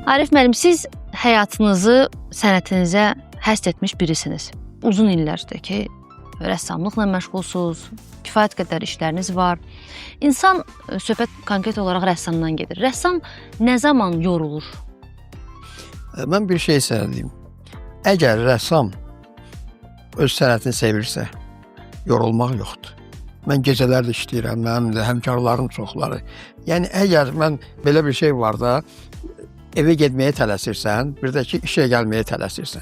Arif müəllim, siz həyatınızı sənətinizə həsr etmiş birisiniz. Uzun illərdir ki, rəssamlıqla məşğulsuz, kifayət qədər işləriniz var. İnsan, söhbət konkret olaraq rəssamdan gedir. Rəssam nə zaman yorulur? Mən bir şey sənə deyim. Əgər rəssam öz sənətini sevirsə, yorulmaq yoxdur. Mən gecələr də işləyirəm, mənim də həmkarlarım çoxları. Yəni, əgər mən belə bir şey var da, evə getməyə tələsirsən, bir də ki, işə gəlməyə tələsirsən.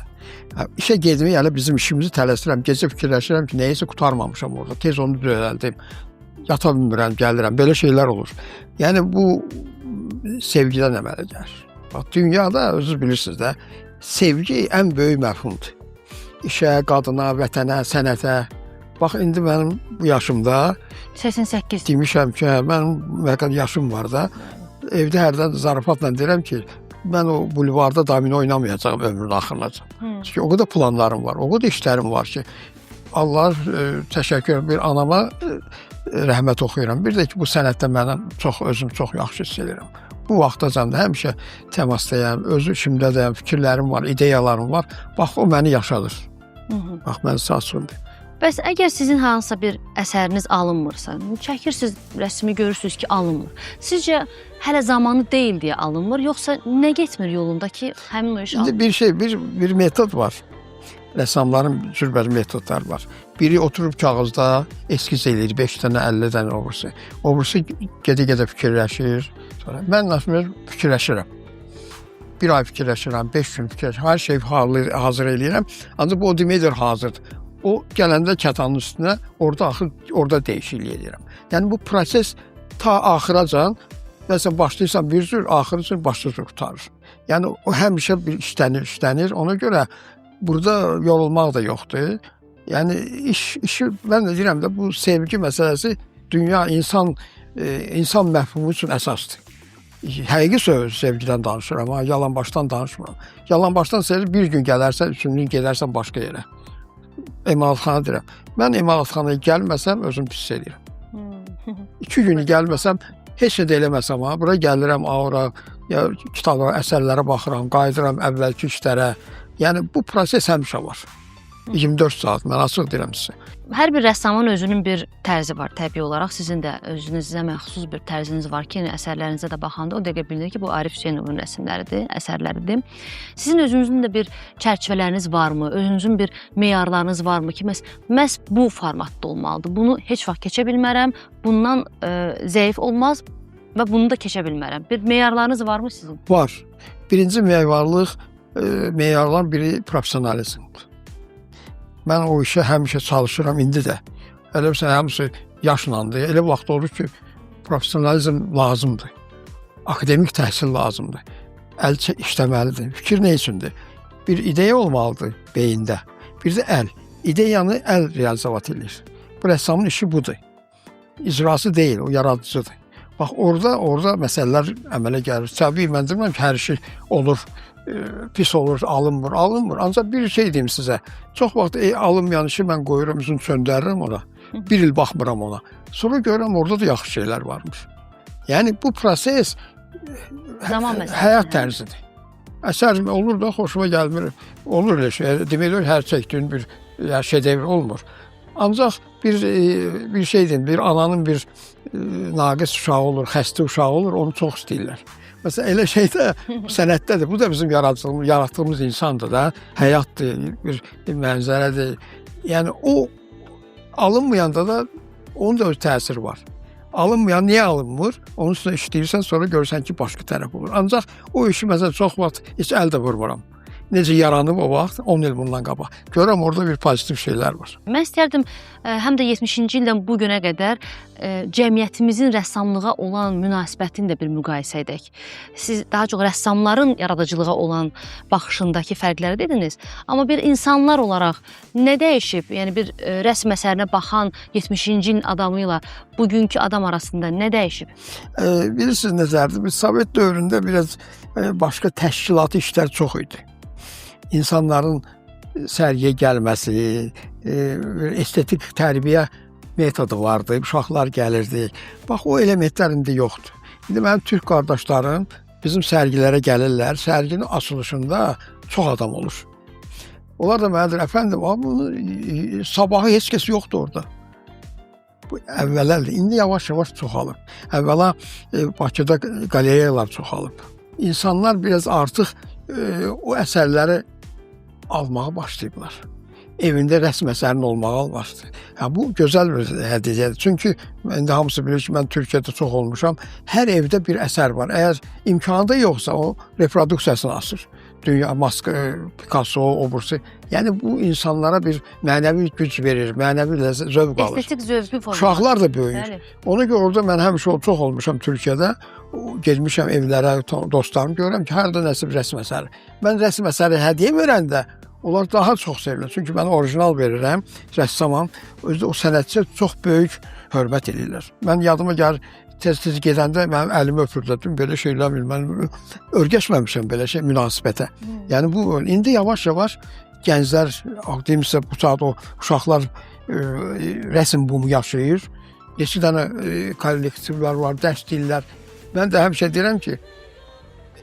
İşə getməyə elə bizim işimizi tələsirəm, gecə fikirləşirəm ki, nəyisə qutarmamışam orada, tez onu düzəldim, yata bilmirəm, gəlirəm, belə şeylər olur. Yəni, bu sevgidən əmələ gəlir. Bax, dünyada, özünüz bilirsiniz də, sevgi ən böyük məfhumdur. İşə, qadına, vətənə, sənətə. Bax, indi mənim bu yaşımda 88. demişəm ki, mənim yaşım var da, evdə hərdən zarafatla deyirəm ki, mən o bulvarda domino oynamayacağım ömrün axırınacan. Çünki o qədər planlarım var, o qədər işlərim var ki, Allah təşəkkür edirəm, bir anama rəhmət oxuyuram. Bir də ki, bu sənətdə mənə özüm çox yaxşı hiss edirəm. Bu vaxtacan da həmişə təmasdayam, öz işimdəyəm, fikirlərim var, ideyalarım var. Bax, o məni yaşadır. Bax, mən saçımdır. Bəs əgər sizin hansısa bir əsəriniz alınmırsa, çəkirsiniz, rəsmi görürsünüz ki, alınmır. Sizcə hələ zamanı deyil deyə alınmır, yoxsa nə getmir yolunda ki, həmin o iş alınmır? İndi bir metod var. Rəssamların cürbəcür metodlar var. Biri oturub kağızda eskiz eləyir, 5 dənə, 50 dənə olursa. Olursa gedə-gedə fikirləşir. Mən fikirləşirəm. Bir ay fikirləşirəm, 5 gün fikirləşirəm. Hər şey hazır eləyirəm. Ancaq bu o deməkdir hazırdır. O gələndə kətanın üstünə orada dəyişiklik edirəm. Yəni bu proses ta axıracan, məsələn başlayırsan bir cür, axırı cür başqa cür qutarır. Yəni o həmişə bir işlənir. Ona görə burada yorulmaq da yoxdur. Yəni işi mən də deyirəm də bu sevgi məsələsi dünya insan məfhumu üçün əsasdır. Həqiqi sevgidən danışıram, yalan başdan danışmıram. Yalan başdan sevgi bir gün gələrsən, üçüncü gün gedərsən başqa yerə. Emalatxana deyirəm. Mən emalatxanaya gəlməsəm özüm pis edirəm. 2 günü gəlməsəm, heç nə də eləməsəm, bura gəlirəm, aura, ya kitablara, əsərlərə baxıram, qayıdıram əvvəlki işlərə. Yəni bu proses həmişə var. 24 saat, mən açıq deyirəm sizə. Hər bir rəssamın özünün bir tərzi var, təbii olaraq. Sizin də özünüzə məxsus bir tərziniz var ki, əsərlərinizə də baxanda o dəqiqə bilinir ki, bu Arif Hüseynovun rəsmləridir, əsərləridir. Sizin özünüzün də bir çərçivələriniz varmı? Özünüzün bir meyarlarınız varmı ki, məhz bu formatda olmalıdır. Bunu heç vaxt keçə bilmərəm, bundan zəif olmaz və bunu da keçə bilmərəm. Bir meyarlarınız varmı sizin? Var. Birinci meyarlar biri profesionalizmdir. Mən o işə həmişə çalışıram, indi də. Elə bilsən, həmişə yaşlandı. Elə vaxt olur ki, profesionalizm lazımdır. Akademik təhsil lazımdır. Əl işləməlidir. Fikir nə üçündür? Bir ideya olmalıdır beyində. Bir də əl. İdeyanı əl realizavat edir. Bu rəssamın işi budur. İcrası deyil, o yaradıcıdır. Bax, orada məsələlər əmələ gəlir. Təbii, mən demirəm ki, hər şey olur. Pis olur, alınmır. Ancaq bir şey deyim sizə. Çox vaxt alınmayan işi mən qoyuram, üzünü söndürürəm ona. 1 il baxmıram ona. Sonra görürəm, orada da yaxşı şeylər varmış. Yəni, bu proses həyat tərzidir. Əsər olur da, xoşuma gəlmir. Olur elə şey. Demək olar, hər çəkdiyin bir şedevr olmur. Ancaq bir şey deyim, bir ananın bir naqis uşağı olur, xəstə uşağı olur, onu çox istəyirlər. Məsələn, elə şey də sənətdədir. Bu da bizim yaratdığımız insandır da, həyatdır, bir mənzərədir. Yəni, o alınmayanda da onun da öz təsiri var. Alınmayan niyə alınmır? Onun üstündə işləyirsən, sonra görürsən ki, başqa tərəf olur. Ancaq o işi, məsələn, çox vaxt heç əl də vurmuram. Necə yaranıb o vaxt, 10 il bundan qabaq. Görürəm, orada bir pozitiv şeylər var. Mən istərdim, həm də 70-ci ildən bu günə qədər cəmiyyətimizin rəssamlığa olan münasibətini də bir müqayisə edək. Siz daha çox rəssamların yaradıcılığa olan baxışındakı fərqləri dediniz. Amma bir insanlar olaraq nə dəyişib? Yəni, bir rəsm əsərinə baxan 70-ci ilin adamı ilə bugünkü adam arasında nə dəyişib? Bilirsiniz nəzərdir, biz Sovet dövründə biraz başqa təşkilatı işlər çox idi. İnsanların sərgiyə gəlməsi, estetik tərbiyə metodu vardı, uşaqlar gəlirdi. Bax, o elementlər indi yoxdur. İndi mənim türk qardaşlarım bizim sərgilərə gəlirlər. Sərginin açılışında çox adam olur. Onlar da mənə deyir, əfəndim, bunu sabahı heç kəs yoxdur orada. Bu əvvəllərdir. İndi yavaş-yavaş çoxalıb. Əvvəla Bakıda qaleriyalar çoxalıb. İnsanlar biraz artıq o əsərləri almağa başlayıblar. Evində rəsm əsərinin olmağa başlayır. Bu gözəl bir hədiyyədir. Çünki indi hamısı bilir ki, mən Türkiyədə çox olmuşam. Hər evdə bir əsər var. Əgər imkanı da yoxsa o reproduksiyasını asır. Dünya, Picasso, obursu. Yəni bu insanlara bir mənəvi güc verir, mənəvi zövq alır. Estetik zövqü formu. Uşaqlar da böyüyür. Ona görə orada mən həmişə çox olmuşam Türkiyədə. Gezmişəm evlərə, dostlarım görürəm ki, hər də nəsə bir rəsm əsəri. Mən rəsm əsəri hədiyyə verəndə onlar daha çox sevirlər. Çünki mən orijinal verirəm, rəssamam. Özdə o sənətçiyə çox böyük hörmət edirlər. Mən yadıma gəlir, tez-tez gedəndə mənim əlimi öpürdüm, belə şeylər bilməm. Örgəşməmişəm belə şey münasibətə. Yəni bu indi yavaş-yavaş gənclər, deyim sizə bu saat o uşaqlar rəsm bumu yaşayır. Neçə dənə kollektivlər var, dərs deyirlər. Mən də həmişə deyirəm ki,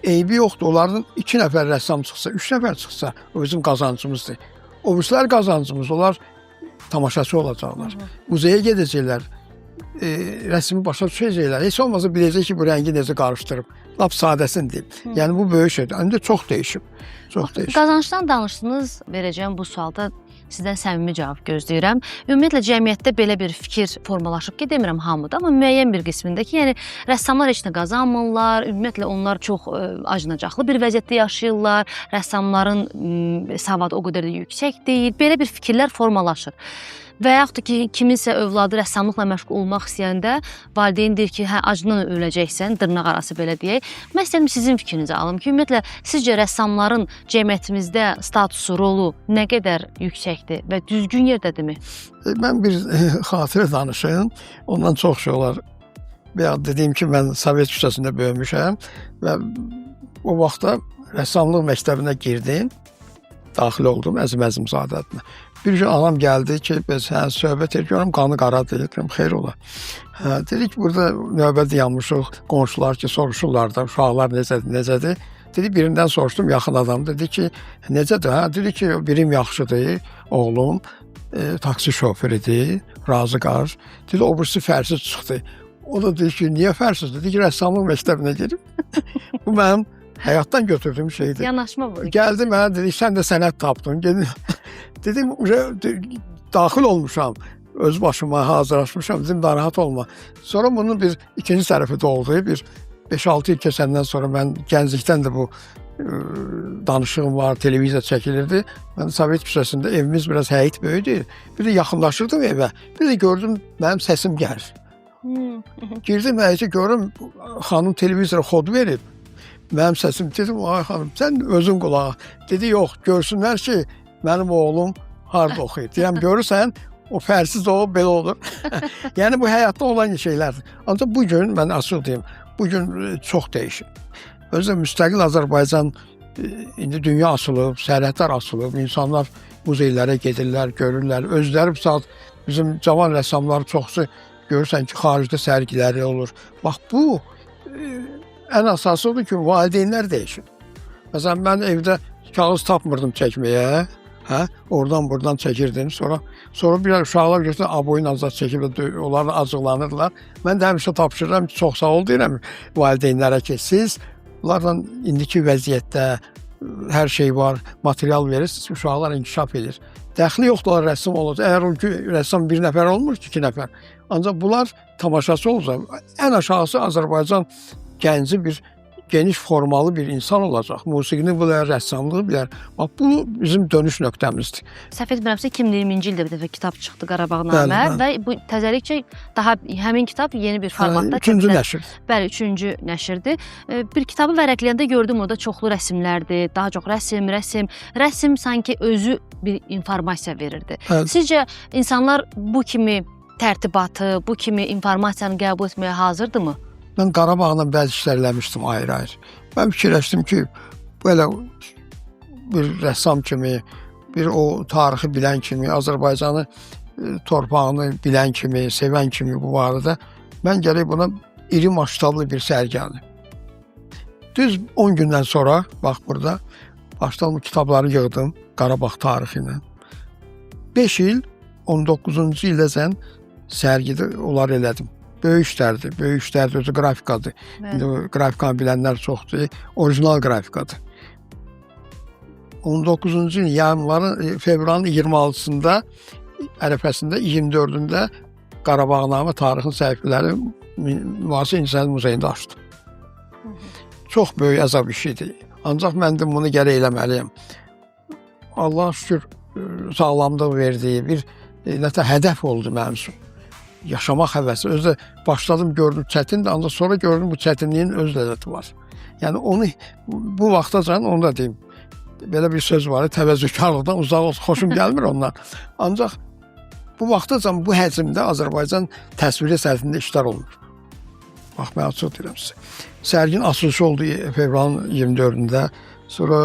eybi yoxdur. Onlardan 2 nəfər rəssam çıxsa, 3 nəfər çıxsa, o bizim qazancımızdır. O birisilər qazancımız, onlar tamaşaçı olacaqlar. Muzeyə gedəcəklər, rəsmi başa düşəcəklər. Heç olmasa biləcək ki, bu rəngi necə qarışdırıb. Lap sadəsini deyib. Yəni bu böyük şeydir. İndi çox dəyişib. Çox dəyişib. Qazancdan danışdınız, verəcəyim bu sualda sizdən səmimi cavab gözləyirəm. Ümumiyyətlə cəmiyyətdə belə bir fikir formalaşıb ki, demirəm hamıda, amma müəyyən bir qismində ki, yəni rəssamlar heç nə qazanmırlar, ümumiyyətlə onlar çox acınacaqlı bir vəziyyətdə yaşayırlar, rəssamların savadı o qədər də yüksək deyil. Belə bir fikirlər formalaşır. Və yaxud da ki, kiminsə övladı rəssamlıqla məşğul olmaq istəyəndə valideyn deyir ki, hə, acından öləcəksən, dırnaq arası belə deyək. Mən istəyirəm sizin fikrinizi alım ki, ümumiyyətlə sizcə rəssamların cəmiyyətimizdə statusu, rolu nə qədər yüksəkdir və düzgün yerdədirmi? Mən bir xatirə danışayım, ondan çox şey olar. Və dediyim ki, mən Sovet küçəsində böyümüşəm və o vaxtda rəssamlıq məktəbinə girdim, daxil oldum Əzim Əzimzadə adına. Bir gün anam gəldi ki, biz söhbət ediyorum, qanı qaradır, dedim, xeyr ola. Dedik, burada növbədə yanmışıq, qonşular ki, soruşurlar da, uşaqlar necədir? Dedi, birindən soruşdum, yaxın adam, dedi ki, necədir? Dedi ki, birim yaxşıdır, oğlum, taksi şoförüdür, razı qar. Dedi, o birisi fərsiz çıxdı. O da dedi ki, niyə fərsiz? Dedi ki, rəssamlıq məktəbinə girib. Bu mənim həyatdan götürdüyüm şeydir. Yanaşma bu. Gəldi mənə dedi, sən də sənət tapdın. Dedim, daxil olmuşam, öz başıma hazırlaşmışam, dedim, narahat olma. Sonra bunun bir ikinci tərəfi də oldu. Bir 5-6 il keçəndən sonra mən gənclikdən də bu danışığım var, televiziya çəkilirdi. Mən Sovet küçəsində evimiz biraz həyət böyüdür. Bir də yaxınlaşırdım evə. Bir də gördüm, mənim səsim gəlir. Girdim həyətə, görüm, xanım televizora xod verib. Mənim səsim, dedim, ay xanım, sən özün qulağa. Dedi, yox, görsünlər ki, mənim oğlum harada oxuyur. Deyəm, görürsən, o fərsiz o, belə olur. Yəni, bu həyatda olan şeylərdir. Ancaq bugün, mən açıq deyim, bugün çox dəyişib. Özdə müstəqil Azərbaycan, indi dünya açılıb, sərhədlər açılıb, insanlar muzeylərə gedirlər, görürlər. Özləri bu saat bizim cavan rəssamlar çoxsu görürsən ki, xaricdə sərgiləri olur. Bax, bu ən əsası odur ki, valideynlər dəyişib. Məsələn, mən evdə kağız tapmırdım çəkməyə. Oradan buradan çəkirdim. Sonra bir uşaqlar götürən aboyun azad çəkib, onlarla acıqlanırlar. Mən də həmişə tapşırıram ki, çox sağ ol deyirəm valideynlərə ki, siz bunlarla indiki vəziyyətdə hər şey var, material verirsiniz, uşaqlar inkişaf edir. Dəxli yoxdur, rəssam olacaq. Əgər o rəssam bir nəfər olmur ki, 2 nəfər. Ancaq bunlar tamaşaçı olacaq. Ən aşağısı Azərbaycan gənci bir geniş formalı bir insan olacaq. Musiqini bilər, rəssamlığı bilər. Bax, bu bizim dönüş nöqtəmizdir. Səhv etmirəmsə, 2020-ci ildə bir dəfə kitab çıxdı, Qarabağnamə və bu təzəlikcə daha həmin kitab yeni bir formatda. Üçüncü nəşr. Bəli, üçüncü nəşrdir. Bir kitabı vərəqləyəndə gördüm, orada çoxlu rəsmlərdir, daha çox rəsm sanki özü bir informasiya verirdi. Sizcə insanlar bu kimi tərtibatı, bu kimi informasiyanı qəbul etməyə hazırdırmı? Mən Qarabağla bəzi işlər eləmişdim ayrı-ayrı. Mən fikirləşdim ki, belə bir rəssam kimi, bir o tarixi bilən kimi, Azərbaycanı torpağını bilən kimi, sevən kimi bu barədə mən gərək buna iri maştablı bir sərgi alayım. Düz 10 gündən sonra, bax burada, başdan bu kitabları yığdım Qarabağ tarixi ilə. 5 il, 19-cu iləcən sərgidə onlar elədim. Böyük işlərdir, özü qrafikadır. İndi qrafikanı bilənlər çoxdur, orijinal qrafikadır. 19-cu il yanvarın, fevralın 26-sında, ərəfəsində, 24-ündə Qarabağnamə tarixin səhifələri Müasir İncəsənət Muzeyində açdım. Çox böyük əzab işidir. Ancaq mən də bunu gərək eləməliyəm. Allah şükür sağlamlıq verdiyi bir hədəf oldu mənim üçün. Yaşamaq həvəsi. Özü başladım, gördüm çətindir, ancaq sonra gördüm bu çətinliyin öz ləzzəti var. Yəni onu bu vaxtacan onu da deyim. Belə bir söz var, təvəzzükarlıqdan uzaq olsun, xoşum gəlmir ondan. Ancaq bu vaxtacan bu həcmdə Azərbaycan təsviri səhifəsində işlər olmur. Bax, mən açıq deyirəm sizə. Sərginin açılışı oldu fevralın 24-də. Sonra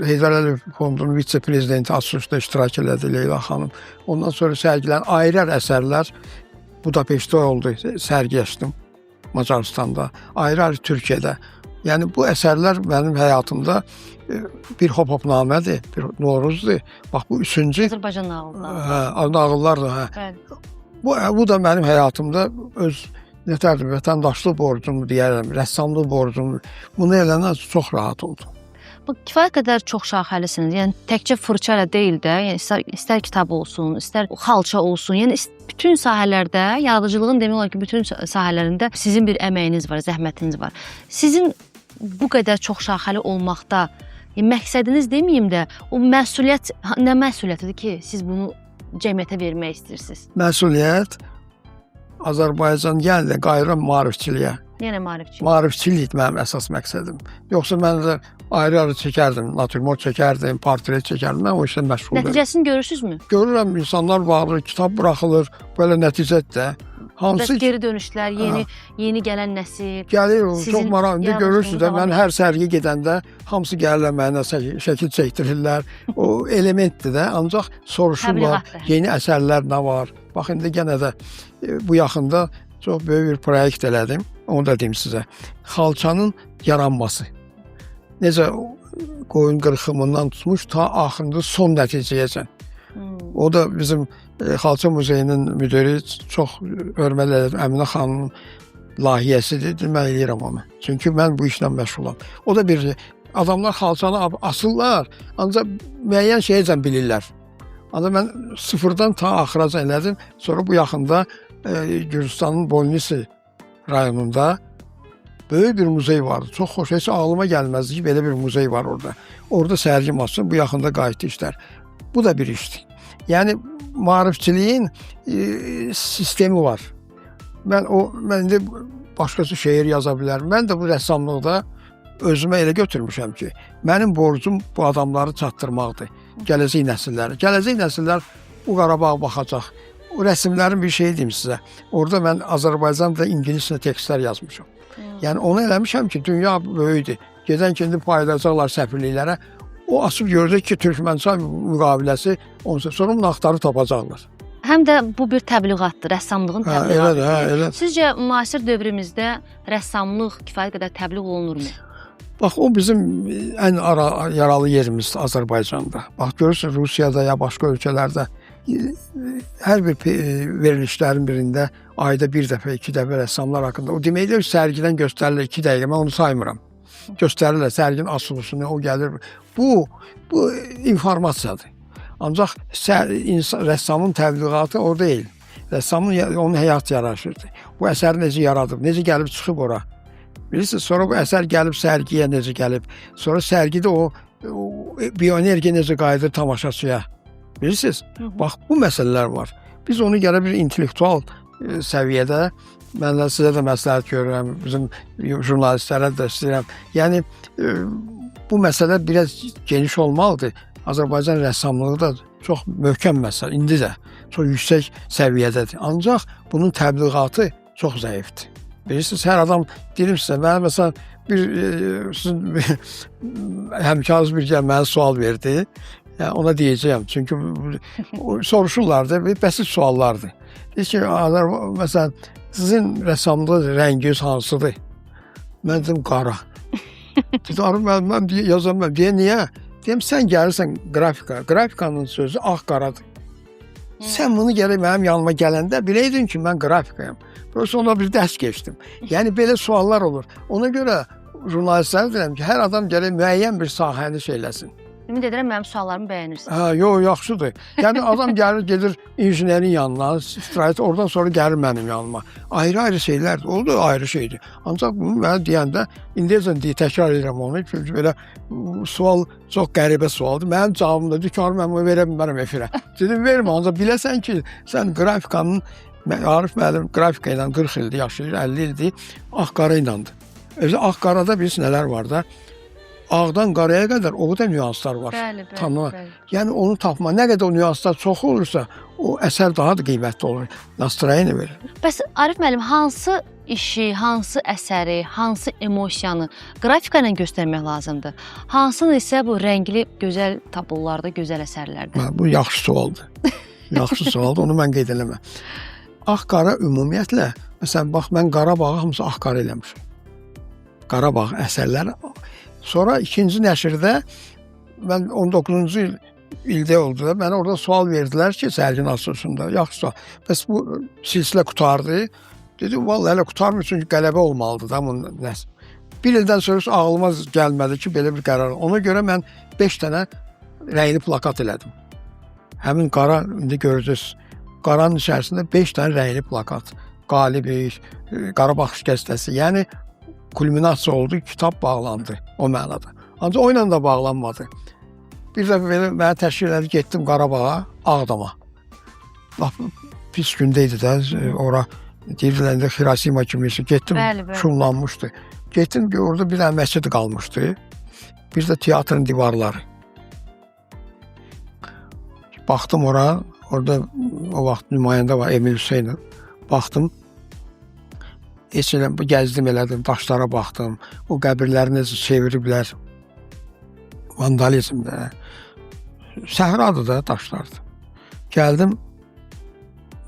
Heydər Əliyev Fondunun vitse-prezidenti açılışda iştirak elədi Leyla xanım. Ondan sonra sərgilərin ayrı əsərlər Budapeştdə oldu, sərgi açdım Macaristanda, ayrı Türkiyədə. Yəni bu əsərlər mənim həyatımda bir hop-hopnamədir, bir Novruzdur. Bax bu üçüncü Azərbaycan nağılları. Nağıllardır, hə. Bu da mənim həyatımda öz nətərdir, vətəndaşlıq borcumu deyərəm, rəssamlıq borcumu. Bunu eləndən çox rahat oldum. Bu kifayət qədər çox şaxəlisiniz. Yəni təkcə fırça ilə deyil də, yəni istər kitab olsun, istər xalça olsun, yəni bütün sahələrdə, yaradıcılığın demək olar ki, bütün sahələrində sizin bir əməyiniz var, zəhmətiniz var. Sizin bu qədər çox şaxəli olmaqda məqsədiniz deməyim də, o məsuliyyət, nə məsuliyyətidir ki, siz bunu cəmiyyətə vermək istəyirsiniz? Məsuliyyət Azərbaycan gəldi qayıram maarifçiliyə. Yenə maarifçilik. Maarifçilik mənim əsas məqsədim. Yoxsa mən də ayrı-ayrı çəkərdim, natürmort çəkərdim, portret çəkərdim. Mən o işlə məşğul edirəm. Nəticəsini görürsünüzmü? Görürəm, insanlar bağırır, kitab buraxılır, belə nəticədə. Hansı geri dönüşlər, yeni gələn nəsil. Gəlir, çox maraqlı görürsünüz də, mən hər sərgiyə gedəndə hamısı gəlirlər mənə şəkil çəkdirirlər. O elementdir də, ancaq soruşurlar, yeni əsərlər nə var? Bax, indi yenə də bu yaxında çox böyük bir proyekt elədim. Onu da deyim sizə. Xalçanın yaranması. Necə qoyun qırxımından tutmuş ta axırında son nəticəyəcən. O da bizim Xalça Muzeyinin müdiri çox hörmət elədim. Əminə xanımın layihəsidir. Mən eləyirəm onu. Çünki mən bu işlə məşğulam. O da bir adamlar xalçanı asırlar, ancaq müəyyən şeyəcən bilirlər. Ancaq mən sıfırdan ta axıracan elədim. Sonra bu yaxında Gürcistanın Bolnisi rayonunda böyük bir muzey vardı. Çox xoş, heç ağlıma gəlməzdi ki, belə bir muzey var orada. Orada sərgim açsın, bu yaxında qayıtdı işlər. Bu da bir işdir. Yəni maarifçiliyin sistemi var. Mən indi başqası şeir yaza bilərəm. Mən də bu rəssamlıqda özümə elə götürmüşəm ki, mənim borcum bu adamları çatdırmaqdır. Gələcək nəsilləri. Gələcək nəsillər bu Qarabağa baxacaq. O rəsmlərin bir şeyi deyim sizə. Orada mən Azərbaycan'da ingiliscə tekstlər yazmışam. Yəni onu eləmişəm ki, dünya böyüdür. Gedən ki, indi paylaşacaqlar səfirliklərə. O açıb görəcək ki, Türkmənistan müqaviləsi, sonra bunu axtarıb tapacaqlar. Həm də bu bir təbliğatdır, rəssamlığın təbliğatıdır. Elə. Sizcə müasir dövrümüzdə rəssamlıq kifayət qədər təbliğ olunurmu? Bax, o bizim ən yaralı yerimiz Azərbaycanda. Bax, görürsünüz Rusiyada ya başqa ölkələrdə hər bir verilişlərin birində ayda bir dəfə, 2 dəfə rəssamlar haqqında. O deməkdir, sərgidən göstərilir 2 dəqiqə, mən onu saymıram. Göstərirlər sərginin açılışını, o gəlir. Bu informasiyadır. Ancaq rəssamın təbliğatı o deyil. Rəssamın onun həyat yaraşıdır. Bu əsəri necə yaradıb, necə gəlib çıxıb ora. Bilirsiniz, sonra bu əsər gəlib sərgiyə necə gəlib. Sonra sərgidə o bioenergiya necə qayıdır tamaşaçıya. Bilirsiniz, bax bu məsələlər var. Biz onu gələ bir intellektual səviyyədə, mən də sizə də məsləhət görürəm, bizim jurnalistlərə də istəyirəm. Yəni, bu məsələ biraz geniş olmalıdır. Azərbaycan rəssamlığı da çox möhkəm məsələ, indi də çox yüksək səviyyədədir. Ancaq bunun təbliğatı çox zəifdir. Bilirsiniz, hər adam, deyirəm sizə, mənə məsələn, sizin həmkarınız bir mənə sual verdi. Yəni, ona deyəcəyəm, çünki soruşurlar da, bəsit suallardır. Deyir ki, məsələn, sizin rəssamlıq rənginiz hansıdır? Mən dedim, qara. Dedi, Arif müəllim, mən yazam mən. Deyə, niyə? Deyəm, sən gəlirsən qrafika. Grafikanın sözü ağ-qaradır. Sən bunu gərək mənim yanıma gələndə biləydin ki, mən qrafikayam. Prosta ona bir dərs keçdim. Yəni, belə suallar olur. Ona görə jurnalistlərə deyirəm ki, hər adam gərək müəyyən bir sahəni şeyləsin. Ümid edirəm mənim suallarımı bəyənirsiniz. Hə, yox, yaxşıdır. Yəni, adam gəlir, gedir injinerin yanına, istirahət, oradan sonra gəlir mənim yanıma. Ayrı-ayrı şeylərdir, o da ayrı şeydir. Ancaq bunu mənə deyəndə, indiyəcən təkrar edirəm onu, çünki belə sual çox qəribə sualdır. Mənim cavabım da deyir ki, mən bunu verə bilmərəm efirə. Dedim, vermə, ancaq biləsən ki, sən qrafikanın, Arif müəllim qrafika ilə 40 ildir yaşayır, 50 ildir, ağ-qara iləndir. Özü ağ-qarada biz nələr var da, ağdan qaraya qədər o da nüanslar var. Bəli. Yəni onu tapma. Nə qədər o nüanslar çox olursa, o əsər daha da qiymətli olur. Nastroyeni verir. Bəs Arif müəllim, hansı işi, hansı əsəri, hansı emosiyanı qrafika ilə göstərmək lazımdır? Hansını isə bu rəngli, gözəl tablolarda, gözəl əsərlərdə? Bu yaxşı sualdır. Yaxşı sualdır, onu mən qeyd eləməm. Ağ-qara ümumiyyətlə, məsələn, bax, mən Qarabağı hamısı ağ-qara eləmişim. Qarabağ əsərləri. Sonra ikinci nəşrdə, mən 19-cu ildə oldu da, mənə orada sual verdilər ki, sərgin asılsında, yaxşı sual. Bəs bu silsilə qutardı. Dedim, vallahi hələ qutarmır, çünki qələbə olmalıdır da bunun nəsə. Bir ildən sonra ağlıma gəlmədi ki, belə bir qərar. Ona görə mən 5 dənə rəngli plakat elədim. Həmin qara, indi görəcəksiniz, qaranın içərisində 5 dənə rəngli plakat. Qalibi, Qarabağ şikəstəsi, yəni kulminasiya oldu, kitab bağlandı o mənada. Ancaq o ilə də bağlanmadı. Bir dəfə belə mənə təşkil edib getdim Qarabağa, Ağdama. Pis gündə idi də, ora deyirlər də Xirosima kimisi. Getdim, şumlanmışdı. Getdim, orada bir dənə məscid qalmışdı. Bir də teatrın divarları. Baxdım ora, orada o vaxt nümayəndə var, Emil Hüseynov. Baxdım. Heç elə gəzdim, elədim, daşlara baxdım. O qəbirləri necə çeviriblər. Vandalizmdə. Səhradır da, daşlardır. Gəldim,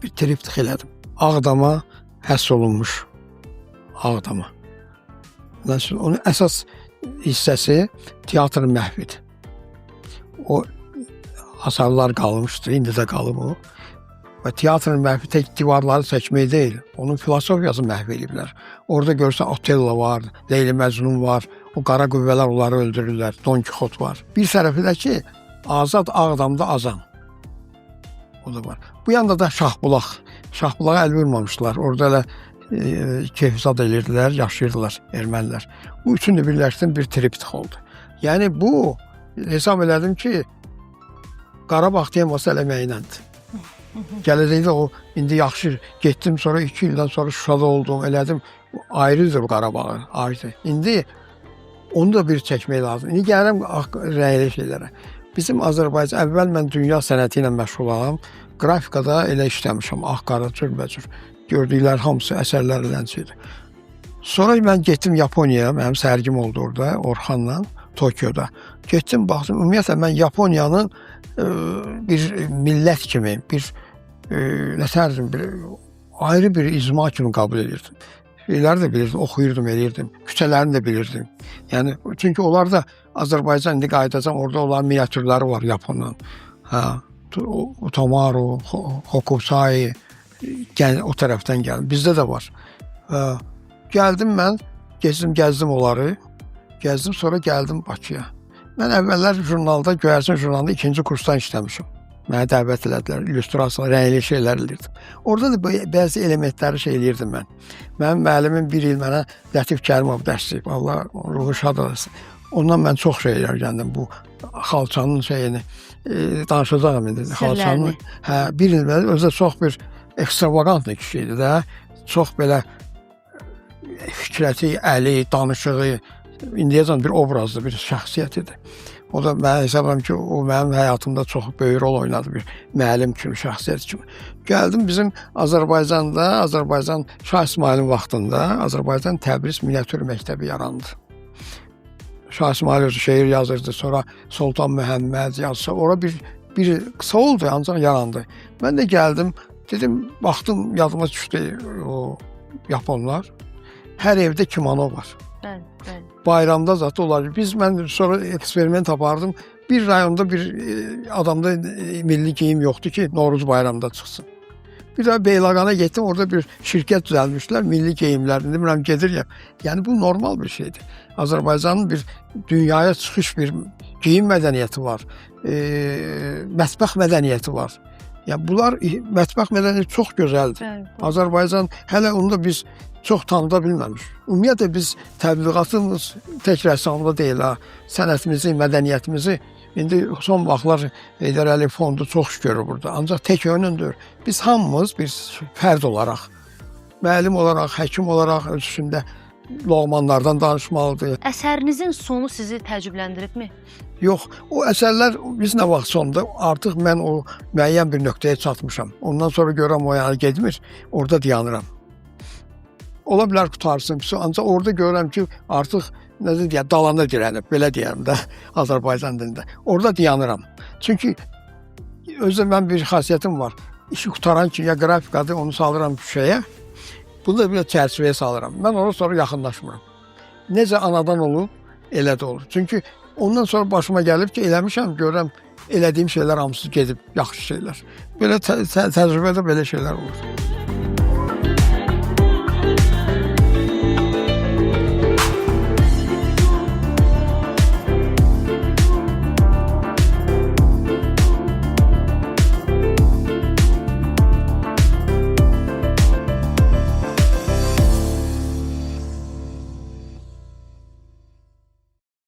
bir triptix elədim. Ağdama həsr olunmuş. Ağdama. Onun əsas hissəsi teatrın məhvidir. O hasarlar qalmışdı, indi də qalıb o. Və teatrın məhvi tək divarları çəkmək deyil, onun filosofiyası məhv ediblər. Orada görsən Otello var, Leyli Məcnun var, o qara qüvvələr onları öldürürlər, Don Kixot var. Bir tərəfi də ki, Azad Ağdamda azan. O da var. Bu yanda da Şahbulaq. Şahbulağa əl vurmamışlar. Orada elə keyfzad edirdilər, yaşayırdılar ermənilər. Bu üçünü birləşdirən bir triptix oldu. Yəni bu, hesab elədim ki, Qarabağ teması eləməklədir. Gələcəkdə o, indi yaxşı getdim, sonra 2 ildən sonra Şuşada oldum, elədim. Ayrıdır bu Qarabağın, ayrıdır. İndi onu da bir çəkmək lazım. İndi gəlirəm rəyli şeylərə. Bizim Azərbaycan, əvvəl mən dünya sənəti ilə məşğulam. Qrafikada elə işləmişəm, ağ-qara, cürbəcür. Gördüklər hamısı əsərlərdən şeydir. Sonra mən getdim Yaponiyaya, mənim sərgim oldu orada, Orxanla, Tokyoda. Getdim, baxdım, ümumiyyətlə mən Yaponiyanın bir millət kimi, bir nətərdim, ayrı bir icma kimi qəbul edirdim. Şeyləri də bilirdim, oxuyurdum, eləyirdim, küçələrini də bilirdim. Yəni, çünki onlar da Azərbaycan, indi qayıdacam, orada onların miniatürləri var Yapondan. Otomaru, Hokusai, o tərəfdən gəldim. Bizdə də var. Gəldim mən, gəzdim onları, gəzdim, sonra gəldim Bakıya. Mən əvvəllər jurnalda, Göyərçin jurnalında 2-ci kursdan işləmişim. Mənə dəvət elədilər, illüstrasiyalar, rəngli şeylər eləyirdim. Orada da bəzi elementləri şey eləyirdim mən. Mənim müəllimim bir il mənə Lətif Kərimov dərslik, Allah ruhu şad olasın. Ondan mən çox şey öyrəndim, bu xalçanın şeyini, danışacağım indi. Xalçanın, bir il belə, özü də çox bir ekstravagantlı kişi idi də, çox belə fikrəti, əli, danışığı, indiyəcən bir obrazdır, bir şəxsiyyət idi. O da mən hesablam ki, o mənim həyatımda çox böyük rol oynadı, bir müəllim kimi, şəxsiyyət kimi. Gəldim bizim Azərbaycanda, Azərbaycan Şah İsmailin vaxtında Azərbaycan Təbriz Miniatür Məktəbi yarandı. Şah İsmail özü şeir yazırdı, sonra Sultan Məhəmməd yazsa, ora bir qısa oldu, ancaq yarandı. Mən də gəldim, dedim, baxdım, yadıma düşdü o Yaponlar. Hər evdə kimono var. bayramda zat olar. Mən sonra eksperiment apardım. Bir rayonda bir adamda milli geyim yoxdur ki, Novruz bayramında çıxsın. Bir daha Beylaqana getdim, orada bir şirkət düzəlmişlər, milli geyimlərini, bilmirəm, gedir ya. Yəni bu normal bir şeydir. Azərbaycanın bir dünyaya çıxış bir geyim mədəniyyəti var, mətbəx mədəniyyəti var. Yəni bunlar, mətbəx mədəniyyəti çox gözəldir. Bəli. Azərbaycan hələ onu da biz çox tanıda bilməmişik. Ümumiyyətlə biz təbliğatımız tək rəssamda deyil ha, sənətimizi, mədəniyyətimizi indi son vaxtlar Heydər Əliyev fondu çox iş görür burada. Ancaq tək yönündür. Biz hamımız bir fərd olaraq, müəllim olaraq, həkim olaraq ölçüsündə Loğmanlardan danışmalıdır. Əsərinizin sonu sizi təəccübləndiribmi? Yox, o əsərlər biz nə vaxt sonda artıq mən o müəyyən bir nöqtəyə çatmışam. Ondan sonra görəm o yana getmir, orada dayanıram. Ola bilər qutarsın, ancaq orada görürəm ki, artıq necə deyə, dalana dirənib, belə deyərəm də Azərbaycan dilində. Orada dayanıram. Çünki özdə mən bir xasiyyətim var. İşi qutaran ki, ya qrafikadır, onu salıram şeyə, bunu da bir çərçivəyə salıram. Mən ona sonra yaxınlaşmıram. Necə anadan olub, elə də olur. Çünki ondan sonra başıma gəlib ki, eləmişəm, görürəm, elədiyim şeylər hamısı gedib, yaxşı şeylər. Belə təcrübədə belə şeylər olur.